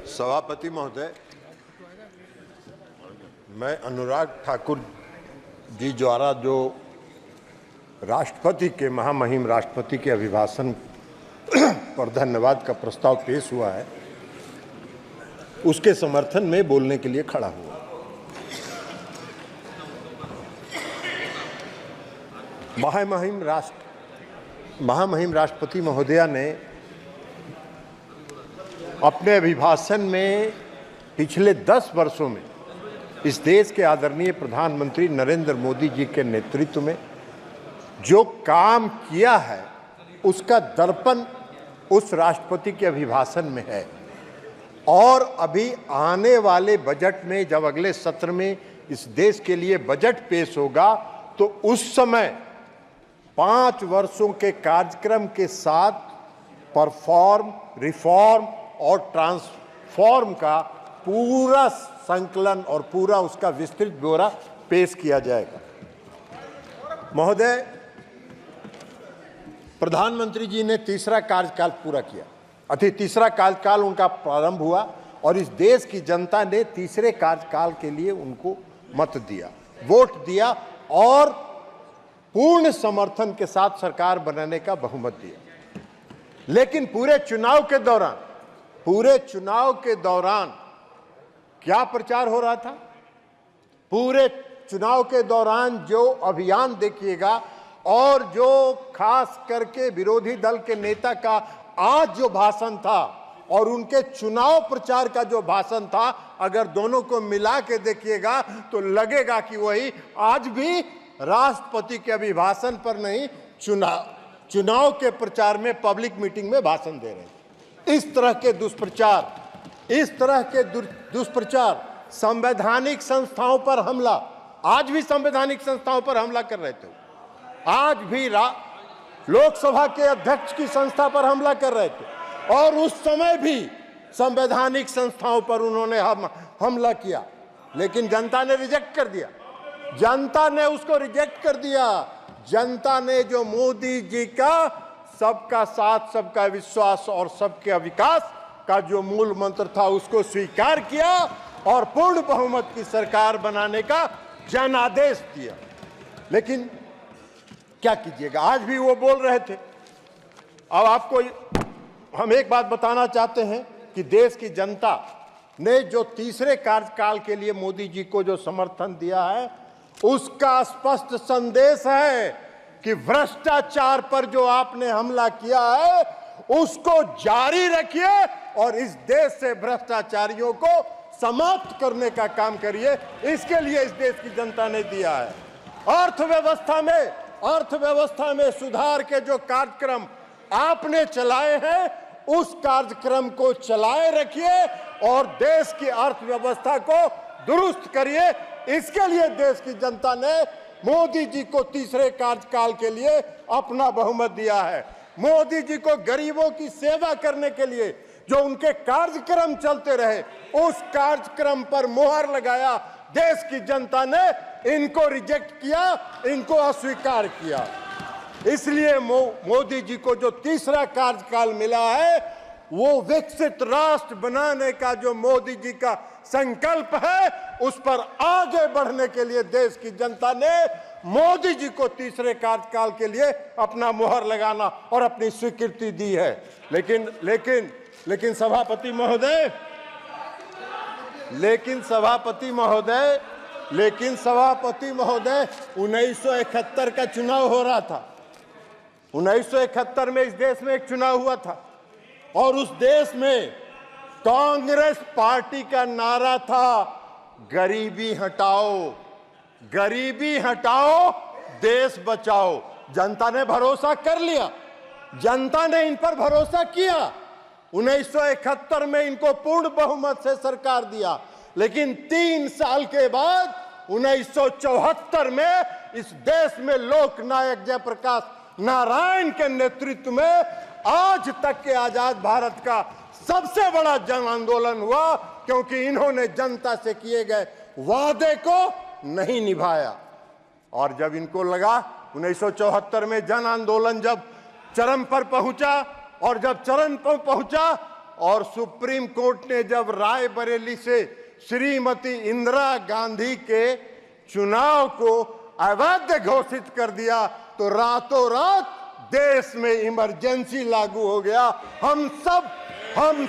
सभापति महोदय, मैं अनुराग ठाकुर जी द्वारा जो राष्ट्रपति के महामहिम राष्ट्रपति के अभिभाषण पर धन्यवाद का प्रस्ताव पेश हुआ है, उसके समर्थन में बोलने के लिए खड़ा हुआ। महामहिम राष्ट्रपति महोदया ने अपने अभिभाषण में पिछले 10 वर्षों में इस देश के आदरणीय प्रधानमंत्री नरेंद्र मोदी जी के नेतृत्व में जो काम किया है उसका दर्पण उस राष्ट्रपति के अभिभाषण में है। और अभी आने वाले बजट में, जब अगले सत्र में इस देश के लिए बजट पेश होगा, तो उस समय 5 वर्षों के कार्यक्रम के साथ परफॉर्म, रिफॉर्म और ट्रांसफॉर्म का पूरा संकलन और पूरा उसका विस्तृत ब्यौरा पेश किया जाएगा। महोदय, प्रधानमंत्री जी ने तीसरा कार्यकाल पूरा किया, तीसरा कार्यकाल उनका प्रारंभ हुआ और इस देश की जनता ने तीसरे कार्यकाल के लिए उनको मत दिया, वोट दिया और पूर्ण समर्थन के साथ सरकार बनाने का बहुमत दिया। लेकिन पूरे चुनाव के दौरान क्या प्रचार हो रहा था? पूरे चुनाव के दौरान जो अभियान देखिएगा और जो खास करके विरोधी दल के नेता का आज जो भाषण था और उनके चुनाव प्रचार का जो भाषण था, अगर दोनों को मिला के देखिएगा तो लगेगा कि वही आज भी राष्ट्रपति के अभिभाषण पर नहीं, चुनाव के प्रचार में, पब्लिक मीटिंग में भाषण दे रहे हैं। इस तरह के दुष्प्रचार, संवैधानिक संस्थाओं पर हमला, आज भी संवैधानिक संस्थाओं पर हमला कर रहे थे, आज भी लोकसभा के अध्यक्ष की संस्था पर हमला कर रहे थे और उस समय भी संवैधानिक संस्थाओं पर उन्होंने हमला किया। लेकिन जनता ने रिजेक्ट कर दिया, जनता ने उसको रिजेक्ट कर दिया। जनता ने जो मोदी जी का सबका साथ, सबका विश्वास और सबके विकास का जो मूल मंत्र था उसको स्वीकार किया और पूर्ण बहुमत की सरकार बनाने का जनादेश दिया। लेकिन क्या कीजिएगा, आज भी वो बोल रहे थे। अब आपको हम एक बात बताना चाहते हैं कि देश की जनता ने जो तीसरे कार्यकाल के लिए मोदी जी को जो समर्थन दिया है, उसका स्पष्ट संदेश है कि भ्रष्टाचार पर जो आपने हमला किया है उसको जारी रखिए और इस देश से भ्रष्टाचारियों को समाप्त करने का काम करिए। इसके लिए इस देश की जनता ने दिया है। अर्थव्यवस्था में सुधार के जो कार्यक्रम आपने चलाए हैं, उस कार्यक्रम को चलाए रखिए और देश की अर्थव्यवस्था को दुरुस्त करिए। इसके लिए देश की जनता ने मोदी जी को तीसरे कार्यकाल के लिए अपना बहुमत दिया है। मोदी जी को गरीबों की सेवा करने के लिए जो उनके कार्यक्रम चलते रहे, उस कार्यक्रम पर मोहर लगाया। देश की जनता ने इनको रिजेक्ट किया, इनको अस्वीकार किया। इसलिए मोदी जी को जो तीसरा कार्यकाल मिला है, वो विकसित राष्ट्र बनाने का जो मोदी जी का संकल्प है, उस पर आगे बढ़ने के लिए देश की जनता ने मोदी जी को तीसरे कार्यकाल के लिए अपना मुहर लगाना और अपनी स्वीकृति दी है। लेकिन सभापति महोदय 1971 का चुनाव हो रहा था। 1971 में इस देश में एक चुनाव हुआ था और उस देश में कांग्रेस पार्टी का नारा था, गरीबी हटाओ, देश बचाओ। जनता ने भरोसा कर लिया, जनता ने इन पर भरोसा किया। 1971 में इनको पूर्ण बहुमत से सरकार दिया। लेकिन 3 साल के बाद 1974 में इस देश में लोकनायक जयप्रकाश नारायण के नेतृत्व में आज तक के आजाद भारत का सबसे बड़ा जन आंदोलन हुआ, क्योंकि इन्होंने जनता से किए गए वादे को नहीं निभाया। और जब इनको लगा 1974 में जन आंदोलन जब चरम पर पहुंचा और जब चरम पर पहुंचा और सुप्रीम कोर्ट ने जब रायबरेली से श्रीमती इंदिरा गांधी के चुनाव को अवैध घोषित कर दिया तो रातों रात देश में इमरजेंसी लागू हो गया। हम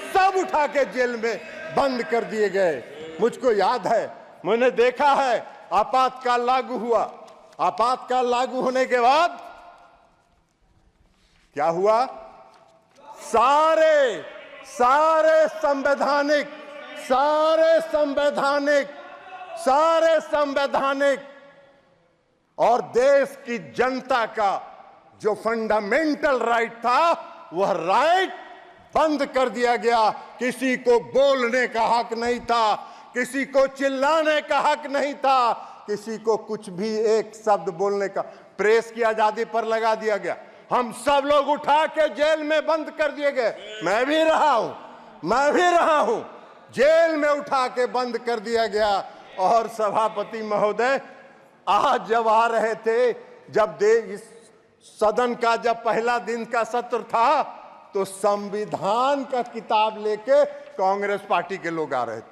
सब उठा के जेल में बंद कर दिए गए। मुझको याद है, मैंने देखा है, आपातकाल लागू हुआ। आपातकाल लागू होने के बाद क्या हुआ? सारे संवैधानिक और देश की जनता का जो फंडामेंटल राइट था, वह राइट बंद कर दिया गया। किसी को बोलने का हक नहीं था, किसी को चिल्लाने का हक नहीं था, किसी को कुछ भी एक शब्द बोलने का, प्रेस की आजादी पर लगा दिया गया। हम सब लोग उठा के जेल में बंद कर दिए गए। मैं भी रहा हूं, जेल में उठा के बंद कर दिया गया। और सभापति महोदय आज जब आ रहे थे, जब इस सदन का जब पहला दिन का सत्र था, तो संविधान का किताब लेके कांग्रेस पार्टी के लोग आ रहे थे।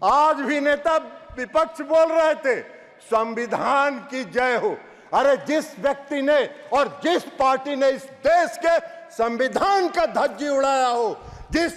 आज भी नेता विपक्ष बोल रहे थे संविधान की जय हो। अरे जिस व्यक्ति ने और जिस पार्टी ने इस देश के संविधान का धज्जी उड़ाया हो, जिस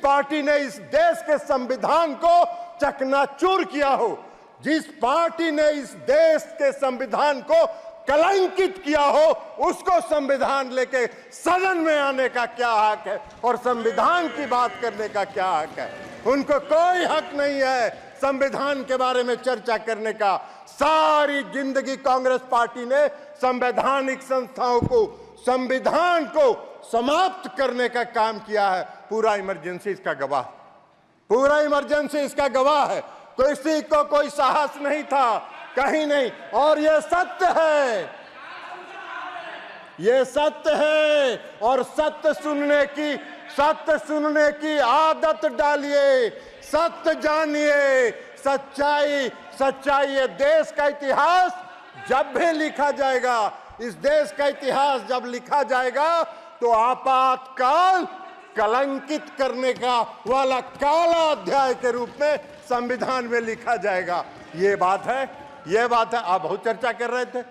पार्टी ने इस देश के संविधान को चकनाचूर किया हो, जिस पार्टी ने इस देश के संविधान को कलंकित किया हो, उसको संविधान लेके सदन में आने का क्या हक है और संविधान की बात करने का क्या हक है? उनको कोई हक नहीं है संविधान के बारे में चर्चा करने का। सारी जिंदगी कांग्रेस पार्टी ने संवैधानिक संस्थाओं को, संविधान को समाप्त करने का काम किया है। पूरा इमरजेंसी इसका गवाह है। किसी को कोई साहस नहीं था, कहीं नहीं। और ये सत्य है और सत्य सुनने की आदत डालिए, सत्य जानिए, सच्चाई। ये देश का इतिहास जब भी लिखा जाएगा, इस देश का इतिहास जब लिखा जाएगा, तो आपातकाल कलंकित करने का वाला काला अध्याय के रूप में संविधान में लिखा जाएगा। ये बात है। आप बहुत चर्चा कर रहे थे,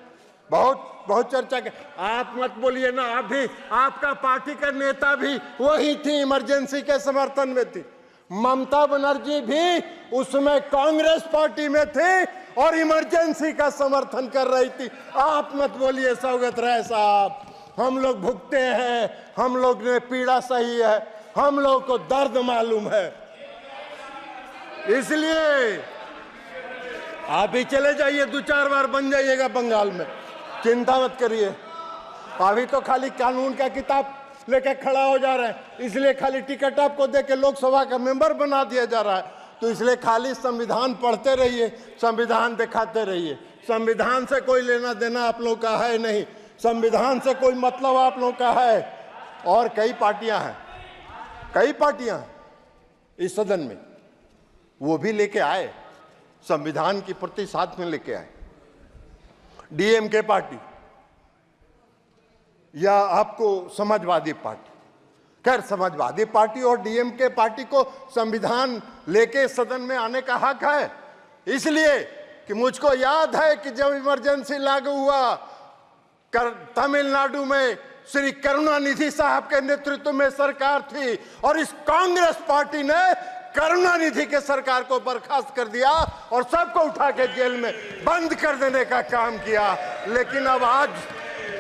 बहुत चर्चा कर। आप मत बोलिए ना, आप भी, आपका पार्टी का नेता भी वही थी, इमरजेंसी के समर्थन में थी। ममता बनर्जी भी उसमें कांग्रेस पार्टी में थे और इमरजेंसी का समर्थन कर रही थी। आप मत बोलिए सौगत राय साहब, हम लोग भुगते हैं, हम लोग ने पीड़ा सही है, हम लोग को दर्द मालूम है। इसलिए आप भी चले जाइए, 2-4 बार बन जाइएगा बंगाल में, चिंता मत करिए। अभी तो खाली कानून का किताब लेके खड़ा हो जा रहा है, इसलिए खाली टिकट आपको देके लोकसभा का मेंबर बना दिया जा रहा है। तो इसलिए खाली संविधान पढ़ते रहिए, संविधान दिखाते रहिए। संविधान से कोई लेना देना आप लोग का है नहीं, संविधान से कोई मतलब आप लोग का है। और कई पार्टियां हैं इस सदन में, वो भी लेके आए, संविधान की प्रति साथ में लेके आए। डीएमके पार्टी या आपको समाजवादी पार्टी, खैर समाजवादी पार्टी और डीएमके पार्टी को संविधान लेके सदन में आने का हक है। इसलिए कि मुझको याद है कि जब इमरजेंसी लागू हुआ, तमिलनाडु में श्री करुणानिधि साहब के नेतृत्व में सरकार थी और इस कांग्रेस पार्टी ने करुणानिधि के सरकार को बर्खास्त कर दिया और सबको उठा के जेल में बंद कर देने का काम किया।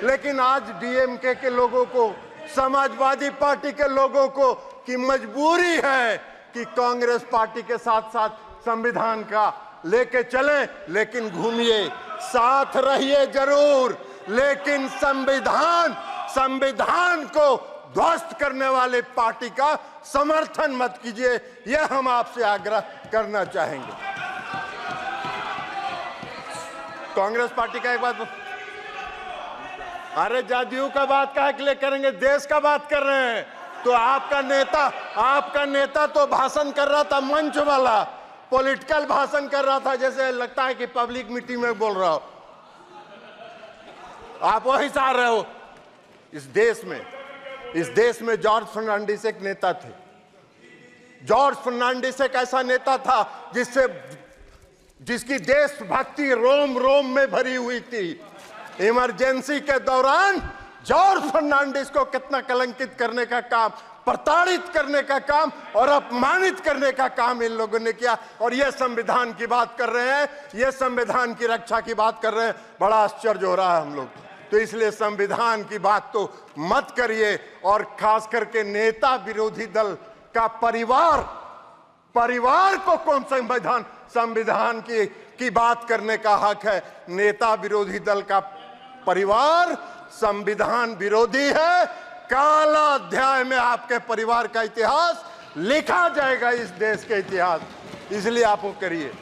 लेकिन आज डीएमके के लोगों को, समाजवादी पार्टी के लोगों को की मजबूरी है कि कांग्रेस पार्टी के साथ साथ संविधान का लेके चले, लेकिन घूमिए, साथ रहिए जरूर, लेकिन संविधान को ध्वस्त करने वाले पार्टी का समर्थन मत कीजिए। यह हम आपसे आग्रह करना चाहेंगे। कांग्रेस पार्टी का एक बात, अरे जदयू का बात काहे के लिए करेंगे, देश का बात कर रहे हैं। तो आपका नेता तो भाषण कर रहा था, मंच वाला पॉलिटिकल भाषण कर रहा था, जैसे लगता है कि पब्लिक मीटिंग में बोल रहा हो। आप वही से आ रहे हो इस देश में। इस देश में जॉर्ज फर्नांडिस एक नेता थे। जॉर्ज फर्नांडिस एक ऐसा नेता था जिसकी देशभक्ति रोम रोम में भरी हुई थी। इमरजेंसी के दौरान जॉर्ज फर्नांडिस को कितना कलंकित करने का काम, प्रताड़ित करने का काम और अपमानित करने का काम इन लोगों ने किया। और ये संविधान की बात कर रहे हैं, ये संविधान की रक्षा की बात कर रहे हैं। बड़ा आश्चर्य हो रहा है हम लोग। तो इसलिए संविधान की बात तो मत करिए। और खास करके नेता विरोधी दल का परिवार को कौन संविधान की बात करने का हक है? नेता विरोधी दल का परिवार संविधान विरोधी है। काला अध्याय में आपके परिवार का इतिहास लिखा जाएगा, इस देश के इतिहास। इसलिए आप वो करिए।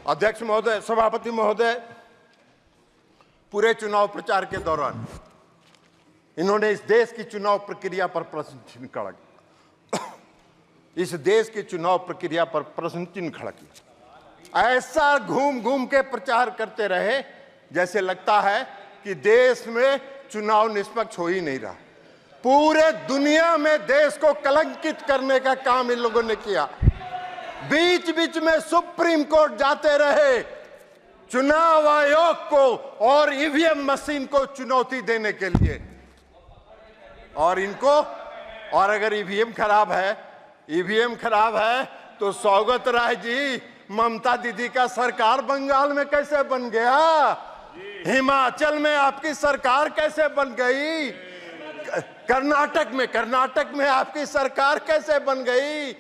अध्यक्ष महोदय, सभापति महोदय, पूरे चुनाव प्रचार के दौरान इन्होंने इस देश की चुनाव प्रक्रिया पर प्रश्न चिन्ह खड़ा किया। इस देश की चुनाव प्रक्रिया पर प्रश्न चिन्ह खड़ा किया। ऐसा घूम घूम के प्रचार करते रहे जैसे लगता है कि देश में चुनाव निष्पक्ष हो ही नहीं रहा। पूरे दुनिया में देश को कलंकित करने का काम इन लोगों ने किया। बीच बीच में सुप्रीम कोर्ट जाते रहे चुनाव आयोग को और ईवीएम मशीन को चुनौती देने के लिए। और अगर ईवीएम खराब है तो सौगत राय जी, ममता दीदी का सरकार बंगाल में कैसे बन गया? हिमाचल में आपकी सरकार कैसे बन गई? कर्नाटक में आपकी सरकार कैसे बन गई?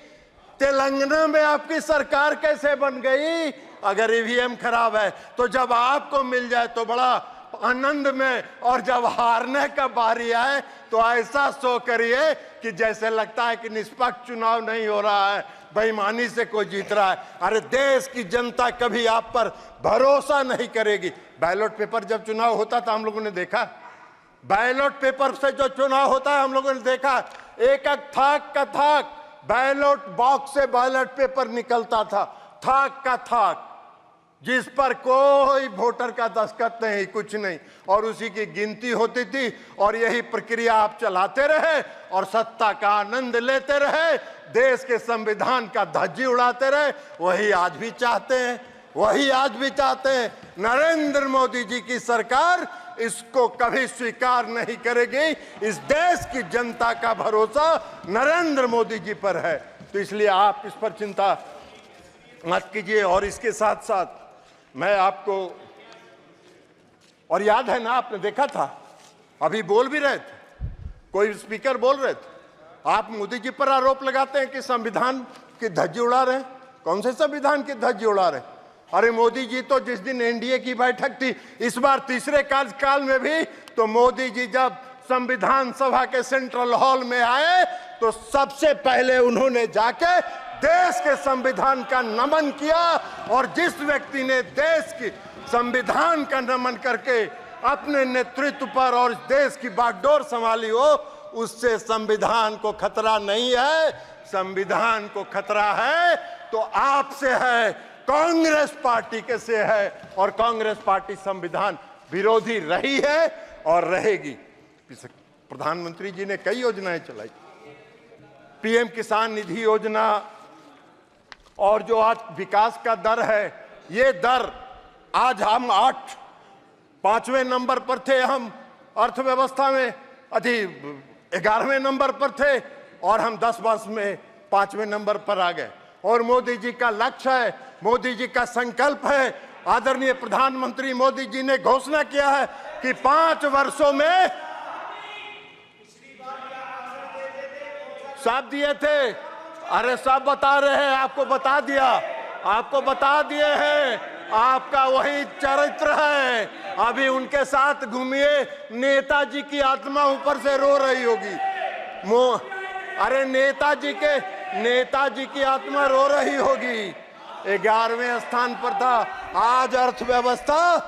तेलंगाना में आपकी सरकार कैसे बन गई? अगर ईवीएम खराब है तो जब आपको मिल जाए तो बड़ा आनंद में, और जब हारने का बारी आए तो ऐसा शो करिए कि जैसे लगता है कि निष्पक्ष चुनाव नहीं हो रहा है, बेईमानी से कोई जीत रहा है। अरे देश की जनता कभी आप पर भरोसा नहीं करेगी। बैलेट पेपर जब चुनाव होता था हम लोगों ने देखा, बैलेट पेपर से जो चुनाव होता है हम लोगों ने देखा, एक एक थाक बैलेट बॉक्स से बैलेट पेपर निकलता था, थाक का थाक, जिस पर कोई वोटर का दस्तखत नहीं, कुछ नहीं, और उसी की गिनती होती थी। और यही प्रक्रिया आप चलाते रहे और सत्ता का आनंद लेते रहे, देश के संविधान का धज्जी उड़ाते रहे। वही आज भी चाहते हैं। नरेंद्र मोदी जी की सरकार इसको कभी स्वीकार नहीं करेगी। इस देश की जनता का भरोसा नरेंद्र मोदी जी पर है। तो इसलिए आप इस पर चिंता मत कीजिए। और इसके साथ साथ मैं आपको, और याद है ना, आपने देखा था, अभी बोल भी रहे थे, कोई स्पीकर बोल रहे थे, आप मोदी जी पर आरोप लगाते हैं कि संविधान की धज्जी उड़ा रहे हैं। कौन से संविधान की धज्जी उड़ा रहे हैं? अरे मोदी जी तो जिस दिन एनडीए की बैठक थी, इस बार तीसरे कार्यकाल में भी, तो मोदी जी जब संविधान सभा के सेंट्रल हॉल में आए तो सबसे पहले उन्होंने जाके देश के संविधान का नमन किया। और जिस व्यक्ति ने देश की संविधान का नमन करके अपने नेतृत्व पर और देश की बागडोर संभाली हो, उससे संविधान को खतरा नहीं है। संविधान को खतरा है तो आपसे है, कांग्रेस पार्टी के से है। और कांग्रेस पार्टी संविधान विरोधी रही है और रहेगी। प्रधानमंत्री जी ने कई योजनाएं चलाई, पीएम किसान निधि योजना, और जो आज विकास का दर है, ये दर आज हम 5वें नंबर पर थे, हम अर्थव्यवस्था में 11वें नंबर पर थे, और हम 10 वर्ष में 5वें नंबर पर आ गए। और मोदी जी का लक्ष्य है, मोदी जी का संकल्प है, आदरणीय प्रधानमंत्री मोदी जी ने घोषणा किया है कि 5 वर्षों में सब दिए थे। अरे सब बता रहे हैं, आपको बता दिए हैं। आपका वही चरित्र है। अभी उनके साथ घूमिए, नेताजी की आत्मा ऊपर से रो रही होगी। अरे नेताजी की आत्मा रो रही होगी। 11वें स्थान पर था, आज अर्थव्यवस्था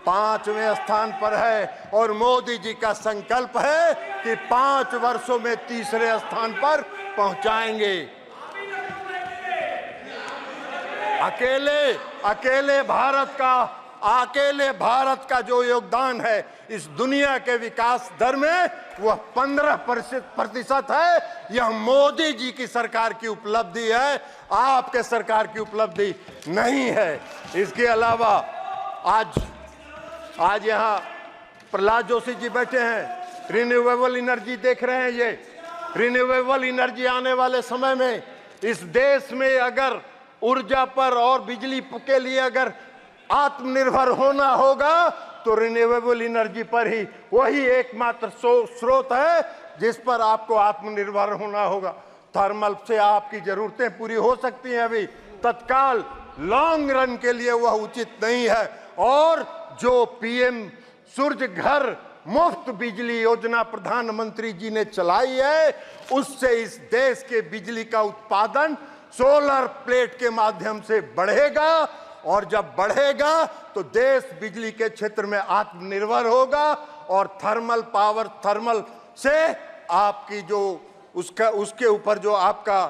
5वें स्थान पर है। और मोदी जी का संकल्प है कि 5 वर्षों में तीसरे स्थान पर पहुंचाएंगे। अकेले भारत का अकेले भारत का जो योगदान है इस दुनिया के विकास दर में वह 15% है। यह मोदी जी की सरकार की उपलब्धि है, आपके सरकार की उपलब्धि नहीं है। इसके अलावा आज यहाँ प्रहलाद जोशी जी बैठे हैं, रिन्यूएबल एनर्जी देख रहे हैं। ये रिन्यूएबल एनर्जी आने वाले समय में इस देश में अगर ऊर्जा पर और बिजली के लिए अगर आत्मनिर्भर होना होगा तो रिन्यूएबल एनर्जी पर ही, वही एकमात्र स्रोत है जिस पर आपको आत्मनिर्भर होना होगा। थर्मल से आपकी जरूरतें पूरी हो सकती हैं, अभी तत्काल लॉन्ग रन के लिए वह उचित नहीं है। और जो पीएम सूर्य घर मुफ्त बिजली योजना प्रधानमंत्री जी ने चलाई है, उससे इस देश के बिजली का उत्पादन सोलर प्लेट के माध्यम से बढ़ेगा, और जब बढ़ेगा तो देश बिजली के क्षेत्र में आत्मनिर्भर होगा। और थर्मल पावर, थर्मल से आपकी जो उसके ऊपर जो आपका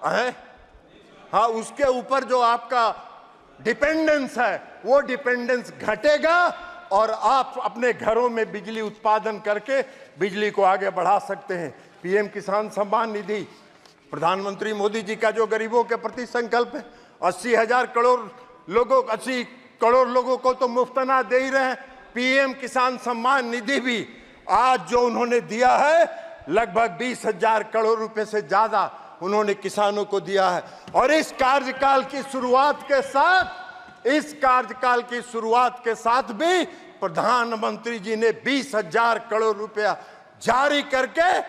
है, हाँ, उसके ऊपर जो आपका डिपेंडेंस है वो डिपेंडेंस घटेगा और आप अपने घरों में बिजली उत्पादन करके बिजली को आगे बढ़ा सकते हैं। पीएम किसान सम्मान निधि, प्रधानमंत्री मोदी जी का जो गरीबों के प्रति संकल्प है, 80,000 करोड़ लोगों को तो मुफ्त अनाज दे ही रहे हैं। पीएम किसान सम्मान निधि भी आज जो उन्होंने दिया है लगभग 20,000 करोड़ रुपए से ज्यादा उन्होंने किसानों को दिया है। और इस कार्यकाल की शुरुआत के साथ भी प्रधानमंत्री जी ने 20,000 करोड़ रुपया जारी करके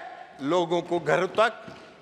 लोगों को घरों तक,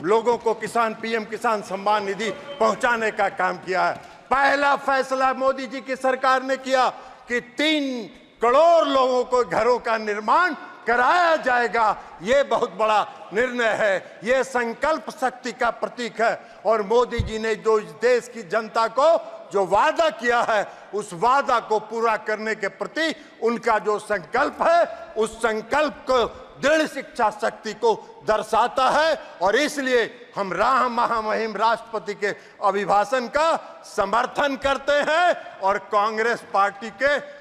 लोगों को पीएम किसान सम्मान निधि पहुंचाने का काम किया है। पहला फैसला मोदी जी की सरकार ने किया कि 3 करोड़ लोगों को घरों का निर्माण कराया जाएगा। ये बहुत बड़ा निर्णय है, ये संकल्प शक्ति का प्रतीक है। और मोदी जी ने जो इस देश की जनता को जो वादा किया है उस वादा को पूरा करने के प्रति उनका जो संकल्प है, उस संकल्प को दृढ़ शिक्षा शक्ति को दर्शाता है। और इसलिए हम महामहिम राष्ट्रपति के अभिभाषण का समर्थन करते हैं और कांग्रेस पार्टी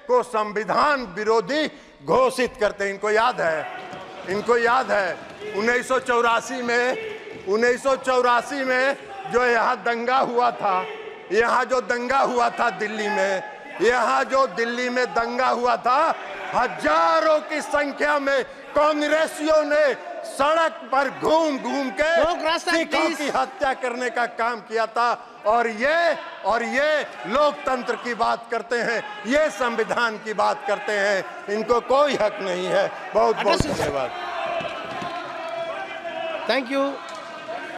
को संविधान विरोधी घोषित करते हैं। इनको याद है 1984 में जो यहाँ दंगा हुआ था, दिल्ली में, दिल्ली में दंगा हुआ था, हजारों की संख्या में कांग्रेसियों ने सड़क पर घूम के सिखों की हत्या करने का काम किया था। और ये लोकतंत्र की बात करते हैं, ये संविधान की बात करते हैं। इनको कोई हक नहीं है। बहुत बहुत धन्यवाद। Thank you.